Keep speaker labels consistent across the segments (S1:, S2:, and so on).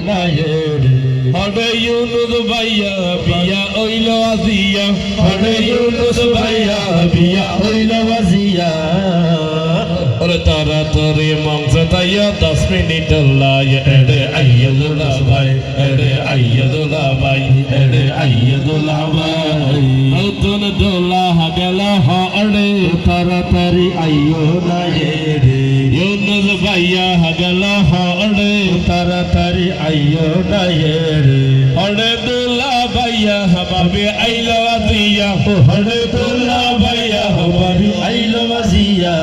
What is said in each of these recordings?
S1: না রে হরে ইউনুস ভাইয়া বিয়া হইল আজিয়া হরে ইউনুস ভাইয়া বিয়া হইল আজিয়া ওরে তারা তোরে মাংস তাইয়া 10 মিনিট লাই এড়ে আইয়দুল্লা ভাই এড়ে আইয়দুল্লা ভাই এড়ে আইয়দুল্লা ভাই নতুন দোলা গেল হরে তাড়াতাড়ি আইয়ো না রে ইউনুস ভাইয়া গেল হরে তাড়াতাড়ি আইয়ো না রে হরে দোলা ভাইয়া বাবি আইলো আজিয়া হরে দোলা ভাইয়া বাবি আইলো আজিয়া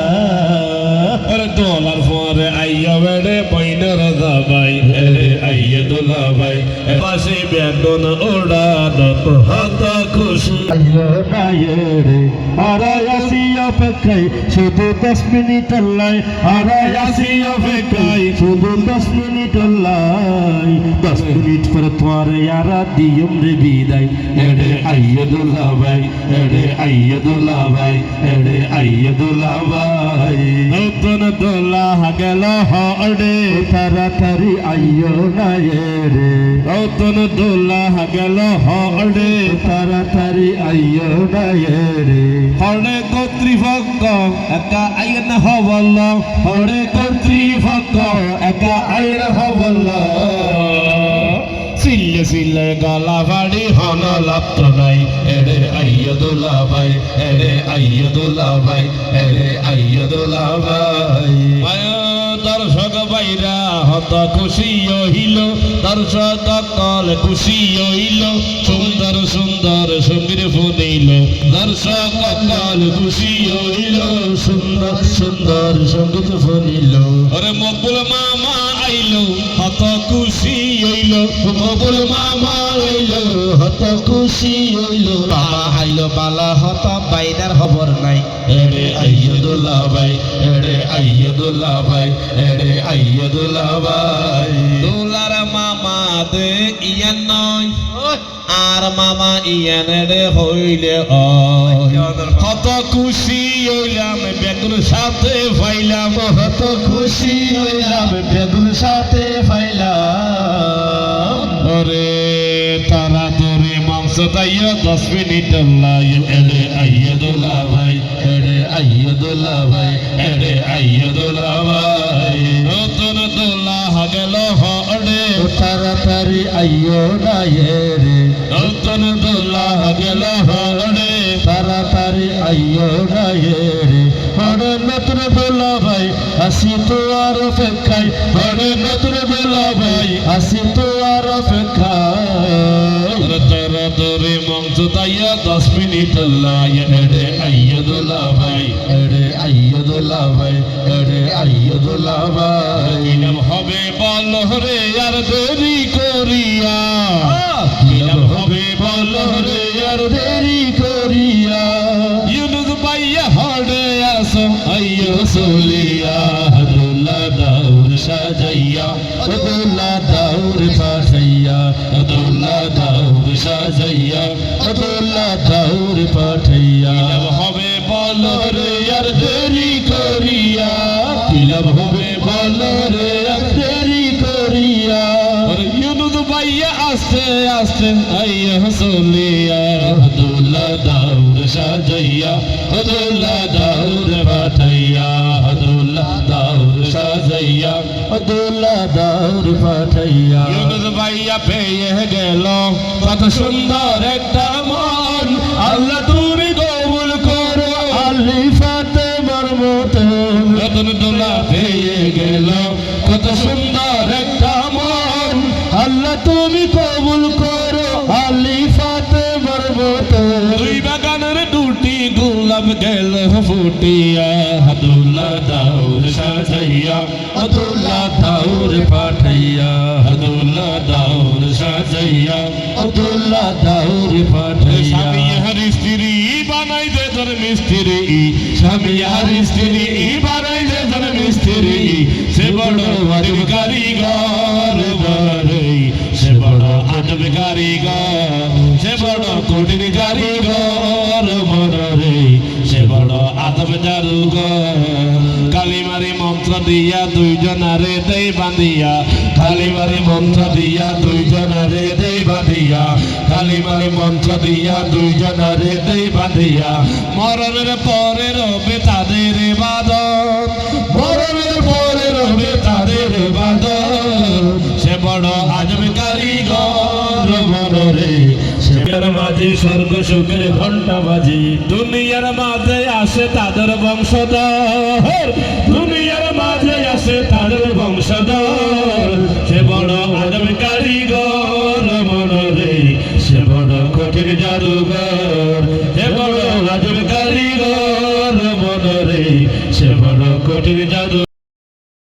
S1: ওরে দোলার পরে আইয়া বেড়ে বইনের রাজা ভাই এরে আইয়া দোলা ভাই পাশে বেদন ওড়ানো হত খুশি আইয়া রে আরায়াসি অপেক্ষায় শুধু 10 মিনিট লাই আরায়াসি অপেক্ষায় শুধু 10 মিনিট লাই 10 মিনিট পরে তোমার ইয়ারা দিয়ম রে বিদায় এরে আইয়া দোলা ভাই এরে আইয়া দোলা ভাই এরে আইয়া দোলা ভাই নতুন দোলা গেল হরে তাড়াতাড়ি আইয়ো না রে নতুন দোলা গেল হরে তাড়াতাড়ি আইয়ো না রে হরে কর্তৃপক্ষ একা আইন হবল হরে কর্তৃপক্ষ একা আইন হবল সিলে সিলে গলা বাড়ি হন লাপ্ত নাই এরে আইয়দুল্লা ভাই এরে আইয়দুল্লা ভাই এরে আইয়দুল্লা ভাই দর্শক বাইরা হত খুশি হইল দর্শক কল খুশি হইল সুন্দর সুন্দর সঙ্গীত ফুনিল দর্শক কল খুশি হইল সুন্দর সুন্দর সঙ্গীত ফুনিল আরে মকবুল মামা আইলো হত খুশি হইল মকবুল মামা আইলো হত খুশি হইল মামা আইলো বালা হত বাইদার খবর নাই এরে আইয়দুল্লা ভাই এরে আইয়দুল্লা ভাই এরে আইয়দুল্লা ভাই দোলার মামা দে ইয়ান নয় আর মামা ইয়ান রে হইলে হত খুশি হইলাম বেগুন সাথে পাইলাম হত খুশি হইলাম বেগুন সাথে পাইলাম ওরে তারা তোরে মাংস তাইয়া 10 মিনিট লাই এরে আইয়দুল্লা ভাই এরে আইয়দুল্লা ভাই এরে আইয়দুল্লা ভাই নতুন দোলা গেল হরে তাড়াতাড়ি আইয়ো না রে নতুন দোলা গেল হরে তাড়াতাড়ি আইয়ো না রে হরে নতুন দোলা ভাই আসি তো আর অপেক্ষায় হরে নতুন দোলা ভাই আসি তো আর অপেক্ষায় তারা তোরে মাংস তাইয়া 10 মিনিট লাই এরে আইয়দুল্লা ভাই এরে আইয়দুল্লা ভাই এরে আইয়দুল্লা ভাই নাম হবে বল রে আর দেরি করিয়া নাম হবে বল রে আর দেরি করিয়া ইউনুস ভাইয়া হরে আসো আইয়ো সলিয়া দোলা দাউর সাজাইয়া দোলা দাউর পাঠাইয়া দোলা দাউর সাজাইয়া দোলা দাউর পাঠাইয়া হবে বল রে আর দেরি করিয়া কিলাম হবে বল রে আর দেরি করিয়া ইউনুস ভাইয়া আস্তে আস্তে আইয়া সলিয়া দোলা দাউর সাজাইয়া দোলা দাউর পাঠাইয়া দোলা দাউর সাজাইয়া দোলা দাউর পাঠাইয়া ইউনুস ভাইয়া পেয়ে গেল কত সুন্দর একটা মন আল্লাহ তুমি কবুল করো আলী ফাতেমার মতন নতুন দোলা পেয়ে গেল কত সুন্দর একটা মন আল্লাহ তুমি কবুল করো আলী ফাতেমার মতন দুই বাগানের দুটি গোলাপ গেল ফুটিয়া দোলা দাউর সাজাইয়া দোলা দাউর পাঠাইয়া দোলা দাউর সাজাইয়া দোলা দাউর পাঠাইয়া স্বামী হর স্ত্রী বানাই দে তোর মিস্ত্রি স্বামী হর স্ত্রী বানাই দে তোর মিস্ত্রি সে বড় আদব কারিগর সে বড় আদব কারিগর সে বড় কঠিন কারিগর মরে সে বড় আদব জাদুঘর কালিমারি মন্ত্র দিয়া দুইজনারে দেই বাঁধিয়া কালিমারি মন্ত্র দিয়া দুইজনারে দেই বাঁধিয়া কালিমারি মন্ত্র দিয়া দুইজনারে দেই বাঁধিয়া মরণের পরে রবে তাদের ইবাদত মরণের পরে রবে তাদের ইবাদত সে বড় আজব কারিগর মনরে সের মাঝে স্বর্গ সুখের ঘন্টা বাজি দুনিয়ার মাঝে আসে তাদের বংশধর দুনিয়ার মাঝে আসে তাদের বংশধর